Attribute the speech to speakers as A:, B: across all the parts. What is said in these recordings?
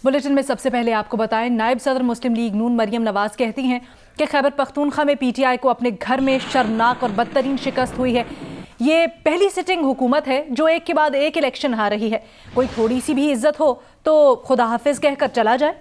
A: Bulletin में सबसे पहले आपको बताएं, नायब सदर मुस्लिम लीग नून मरियम नवाज कहती हैं कि खैबर पख्तूनख्वा में पीटीआई को अपने घर में शर्मनाक और बदतरीन शिकस्त हुई है। ये पहली सिटिंग हुकूमत है जो एक के बाद एक इलेक्शन हार रही है। कोई थोड़ी सी भी इज्जत हो तो खुदा हाफिज कहकर चला जाए।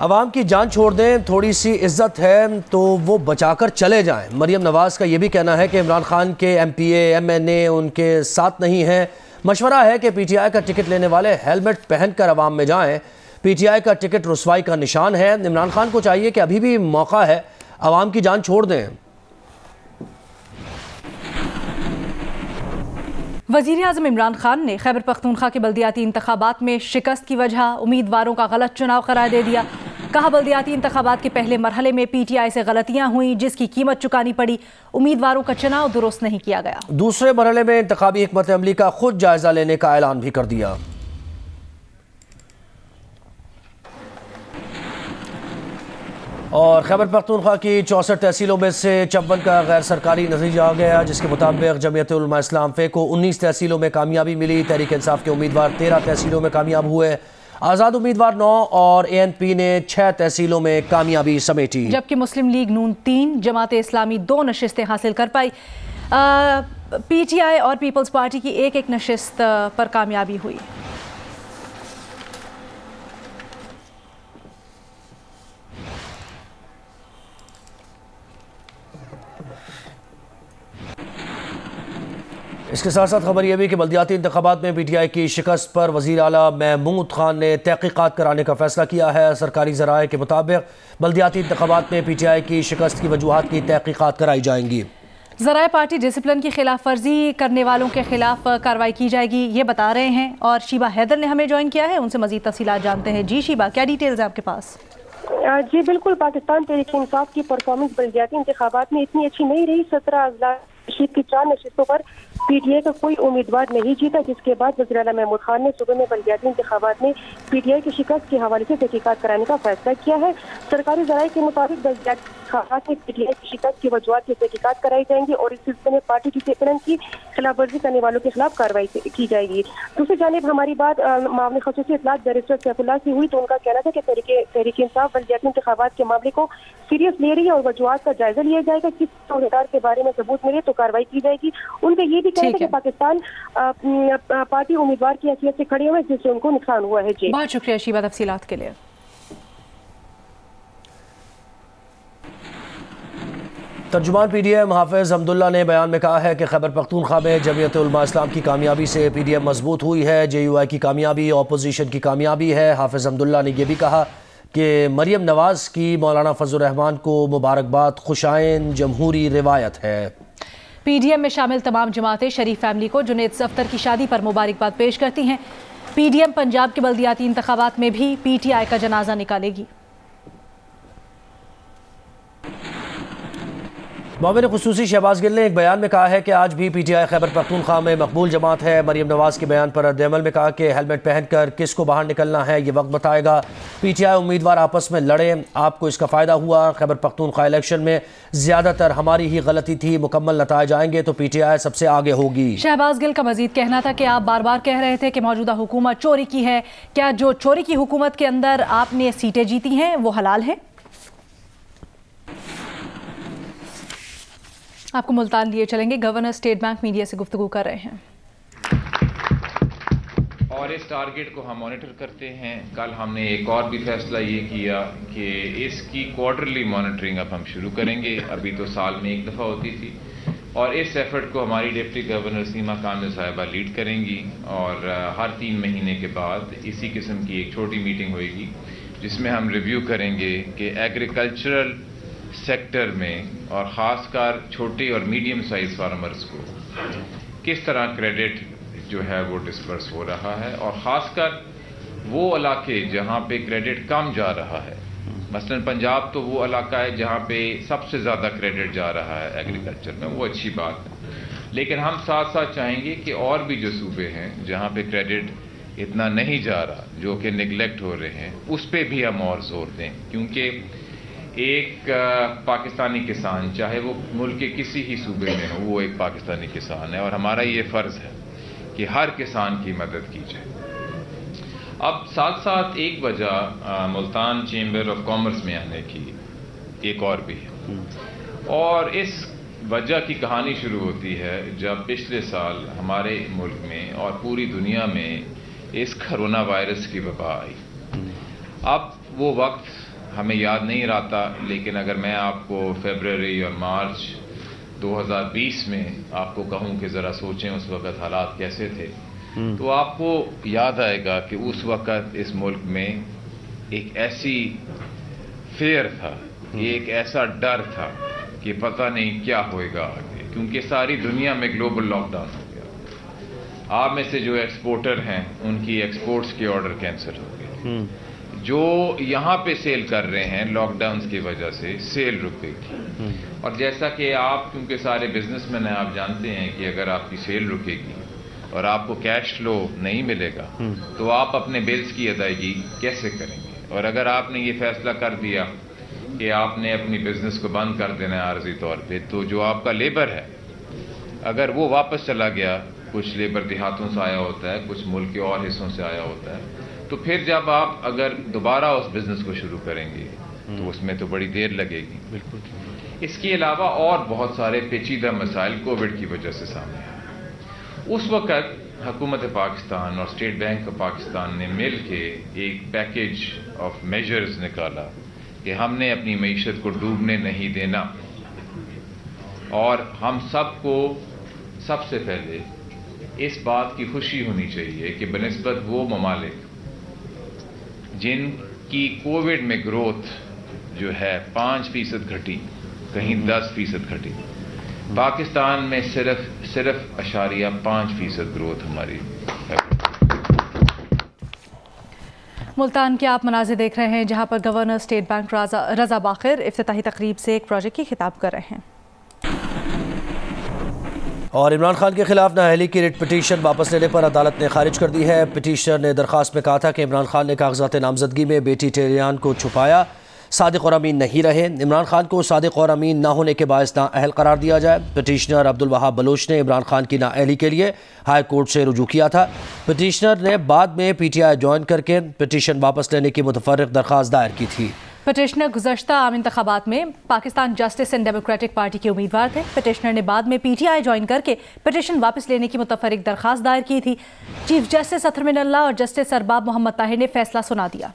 B: अवाम की जान छोड़ दें, थोड़ी सी इज्जत है तो वो बचाकर चले जाएं। मरियम नवाज का ये भी कहना है कि इमरान खान के एमपीए एमएनए उनके साथ नहीं हैं। मशवरा है कि पीटीआई का टिकट लेने वाले हेलमेट पहनकर अवाम में जाएं। पीटीआई का टिकट रुसवाई का निशान है। इमरान खान को चाहिए कि अभी भी मौका है, अवाम की जान छोड़ दें।
A: वज़ीर आज़म इमरान खान ने खैबर पख्तूनख्वा के बल्दियाती इंतखाबात में शिकस्त की वजह उम्मीदवारों का गलत चुनाव करार दे दिया। कहा, बल्दियाती इंतखाबात के पहले मरहले में पीटीआई से गलतियां हुई जिसकी कीमत चुकानी पड़ी। उम्मीदवारों का चुनाव दुरुस्त नहीं किया गया।
B: दूसरे मरहले में इंतखाबी हिकमत अमली का खुद जायजा लेने का ऐलान भी कर दिया। और खैबर पख्तूनख्वा की 64 तहसीलों में से 54 का गैर सरकारी नतीजा आ गया, जिसके मुताबिक जमीयत उलमा इस्लाम फे को 19 तहसीलों में कामयाबी मिली। तहरीक इंसाफ के उम्मीदवार 13 तहसीलों में कामयाब हुए। आज़ाद उम्मीदवार 9 और एएनपी ने 6 तहसीलों में कामयाबी समेटी,
A: जबकि मुस्लिम लीग नून 3, जमात इस्लामी 2 नशिस्तें हासिल कर पाई। पीटीआई और पीपल्स पार्टी की एक नशिस्त पर कामयाबी हुई।
B: इसके साथ साथ खबर यह भी कि बल्दियाती इंतखाबात में पीटीआई की शिकस्त पर वज़ीर आला महमूद खान ने तहक़ीक़ात कराने का फैसला किया है। सरकारी ज़राए के मुताबिक बल्दियाती इंतखाबात में पीटीआई की शिकस्त की वजूहात की तहक़ीक़ात कराई जाएंगी।
A: ज़राए पार्टी डिसिप्लिन की खिलाफ वर्जी करने वालों के खिलाफ कार्रवाई की जाएगी, ये बता रहे हैं। और शीबा हैदर ने हमें ज्वाइन किया है, उनसे मज़ीद तफ़सीलात जानते हैं। जी शीबा, क्या डिटेल्स है आपके पास?
C: जी बिल्कुल, पाकिस्तान तहरीक इंसाफ की परफॉर्मेंस बल्दियाती इंतखाबात में इतनी अच्छी नहीं रही। 17 अजला की 4 नशिस्तों पर पीटीआई का कोई उम्मीदवार नहीं जीता, जिसके बाद वज़ीर आला महमूद खान ने सुबह में बल्दियाती इंतखाबात में पीटीआई की शिकस्त के हवाले से तहकीकात कराने का फैसला किया है। सरकारी ज़राए के मुताबिक बल्दियाती इंतखाबात में पीटीआई की शिकस्त की वजूहात की तहकीकात कराई जाएंगी और इस सिलसिले में पार्टी की डिसिप्लिन की खिलाफ वर्जी करने वालों के खिलाफ कार्रवाई की जाएगी। दूसरी जानिब हमारी बात मामले खसूसी इत्तलात बैरिस्टर सैफुल्लाह से हुई, तो उनका कहना था कि तहरीक इंसाफ बल्दियाती इंतखाबात के मामले को सीरियस ले रही है और वजूहात का जायजा लिया जाएगा। किस तौहीदार के बारे में सबूत मिले तो कार्रवाई की जाएगी। उनका ये भी कहना है कि पाकिस्तान पार्टी उम्मीदवार की हैसियत से खड़े हुए जिससे उनको नुकसान हुआ है। जी
A: बहुत शुक्रिया शीबा तफसीलात के लिए।
B: तर्जुमान पीडीएम हाफिज अब्दुल्ला ने बयान में कहा है कि खैबर पख्तूनख्वा में जमीयत उलमा इस्लाम की कामयाबी से पीडीएम मजबूत हुई है। जेयूआई की कामयाबी अपोजिशन की कामयाबी है। हाफिज अब्दुल्ला ने यह भी कहा कि मरियम नवाज की मौलाना फजल रहमान को मुबारकबाद खुशाइन जमहूरी रिवायत है।
A: पीडीएम में शामिल तमाम जमातें शरीफ फैमिली को जुनैद सफ्तर की शादी पर मुबारकबाद पेश करती हैं। पीडीएम पंजाब के बल्दियाती इंतखाबात में भी पीटीआई का जनाजा निकालेगी।
B: मामले खुसूसी शहबाज गिल ने एक बयान में कहा है कि आज भी पीटीआई खैबर पख्तूनख्वा में मकबूल जमात है। मरियम नवाज के बयान पर रद्द-ए-अमल में कहा कि हेलमेट पहनकर किसको बाहर निकलना है ये वक्त बताएगा। पीटीआई उम्मीदवार आपस में लड़े, आपको इसका फ़ायदा हुआ। खैबर पख्तूनख्वा इलेक्शन में ज़्यादातर हमारी ही गलती थी, मुकम्मल नताइज आएंगे तो पीटीआई सबसे आगे होगी।
A: शहबाज गिल का मजीद कहना था कि आप बार बार कह रहे थे कि मौजूदा हुकूमत चोरी की है। क्या जो चोरी की हुकूमत के अंदर आपने सीटें जीती हैं वो हलाल है? आपको मुल्तान लिए चलेंगे, गवर्नर स्टेट बैंक मीडिया से गुफ्तगू कर रहे हैं।
D: और इस टारगेट को हम मॉनिटर करते हैं। कल हमने एक और भी फैसला ये किया कि इसकी क्वार्टरली मॉनिटरिंग अब हम शुरू करेंगे। अभी तो साल में एक दफ़ा होती थी और इस एफर्ट को हमारी डिप्टी गवर्नर सीमा कामिल साहिबा लीड करेंगी और हर 3 महीने के बाद इसी किस्म की एक छोटी मीटिंग होगी जिसमें हम रिव्यू करेंगे कि एग्रीकल्चरल सेक्टर में और ख़ासकर छोटे और मीडियम साइज फार्मर्स को किस तरह क्रेडिट जो है वो डिस्पर्स हो रहा है और ख़ासकर वो इलाके जहाँ पे क्रेडिट कम जा रहा है। मसलन पंजाब तो वो इलाका है जहाँ पे सबसे ज़्यादा क्रेडिट जा रहा है एग्रीकल्चर में, वो अच्छी बात है। लेकिन हम साथ साथ चाहेंगे कि और भी जो सूबे हैं जहाँ पे क्रेडिट इतना नहीं जा रहा, जो कि निगलेक्ट हो रहे हैं, उस पर भी हम और जोर दें। क्योंकि एक पाकिस्तानी किसान चाहे वो मुल्क के किसी ही सूबे में हो, वो एक पाकिस्तानी किसान है और हमारा ये फ़र्ज़ है कि हर किसान की मदद की जाए। اب ساتھ ساتھ ایک وجہ ملتان چیمبر آف کامرس میں آنے کی ایک اور بھی ہے، اور اس وجہ کی کہانی شروع ہوتی ہے جب پچھلے سال ہمارے ملک میں اور پوری دنیا میں اس کرونا وائرس کی وبا آئی۔ اب وہ وقت ہمیں یاد نہیں رہتا، لیکن اگر میں آپ کو فیبروری اور مارچ 2020 میں آپ کو کہوں کہ ذرا سوچیں اس وقت حالات کیسے تھے، تو آپ کو یاد آئے گا کہ اس وقت اس ملک میں ایک ایسی فیئر تھا، ایک ایسا ڈر تھا کہ پتہ نہیں کیا ہوئے گا آگے، کیونکہ ساری دنیا میں گلوبل لاک ڈاؤن ہو گیا۔ آپ میں سے جو ایکسپورٹر ہیں ان کی ایکسپورٹس کے آرڈر کینسل ہو گئے، جو یہاں پہ سیل کر رہے ہیں لاک ڈاؤنز کی وجہ سے سیل رک گئی تھی۔ اور جیسا کہ آپ کیونکہ سارے بزنس مین ہیں، آپ جانتے ہیں کہ اگر آپ کی سیل رکے گی اور آپ کو کیش فلو نہیں ملے گا تو آپ اپنے بلز کی ادائیگی کیسے کریں گے؟ اور اگر آپ نے یہ فیصلہ کر دیا کہ آپ نے اپنی بزنس کو بند کر دینا ہے عارضی طور پہ، تو جو آپ کا لیبر ہے اگر وہ واپس چلا گیا، کچھ لیبر دیہاتوں سے آیا ہوتا ہے، کچھ ملک کے اور حصوں سے آیا ہوتا ہے، تو پھر جب آپ اگر دوبارہ اس بزنس کو شروع کریں گے تو اس میں تو بڑی دیر لگے گی۔ بالکل۔ اس کے علاوہ اور بہت سارے پیچیدہ مسائل کووڈ کی وجہ سے سامنے آئے۔ اس وقت حکومت پاکستان اور اسٹیٹ بینک آف پاکستان نے مل کے ایک پیکیج آف میجرز نکالا کہ ہم نے اپنی معیشت کو ڈوبنے نہیں دینا، اور ہم سب کو سب سے پہلے اس بات کی خوشی ہونی چاہیے کہ بنسبت وہ ممالک جن کی کووڈ میں گروتھ جو ہے 5% گھٹی، کہیں 10% گھٹی، پاکستان میں صرف 0.5% گروتھ ہماری ہے۔
A: ملتان کے آپ مناظر دیکھ رہے ہیں جہاں پر گورنر اسٹیٹ بینک رضا باقر افتتاحی تقریب سے ایک پروجیکٹ کی خطاب کر رہے ہیں۔
B: اور عمران خان کے خلاف نااہلی کی ریٹ پٹیشن واپس لینے پر عدالت نے خارج کر دی ہے۔ پٹیشنر نے درخواست میں کہا تھا کہ عمران خان نے کاغذات نامزدگی میں بیٹی ٹیریان کو چھپایا، صادق اور امین نہیں رہے، عمران خان کو صادق اور امین نہ ہونے کے باعث نااہل قرار دیا جائے۔ پٹیشنر عبدالوہاب بلوچ نے عمران خان کی نااہلی کے لیے ہائی کورٹ سے رجوع کیا تھا۔ پٹیشنر نے بعد میں پی ٹی آئی جوائن کر کے پٹیشن واپس لینے کی متفرق درخواست دائر کی تھی۔
A: پٹیشنر گزشتہ عام انتخابات میں Pakistan justice and democratic party کے امیدوار تھے۔ پٹیشنر نے بعد میں پی ٹی آئی جوائن کر کے پٹیشن واپس لینے کی متفرق درخواست دائر کی تھی۔ چیف جسٹس اطہر من اللہ اور جسٹس ارباب محمد طاہر نے فیصلہ سنا دیا۔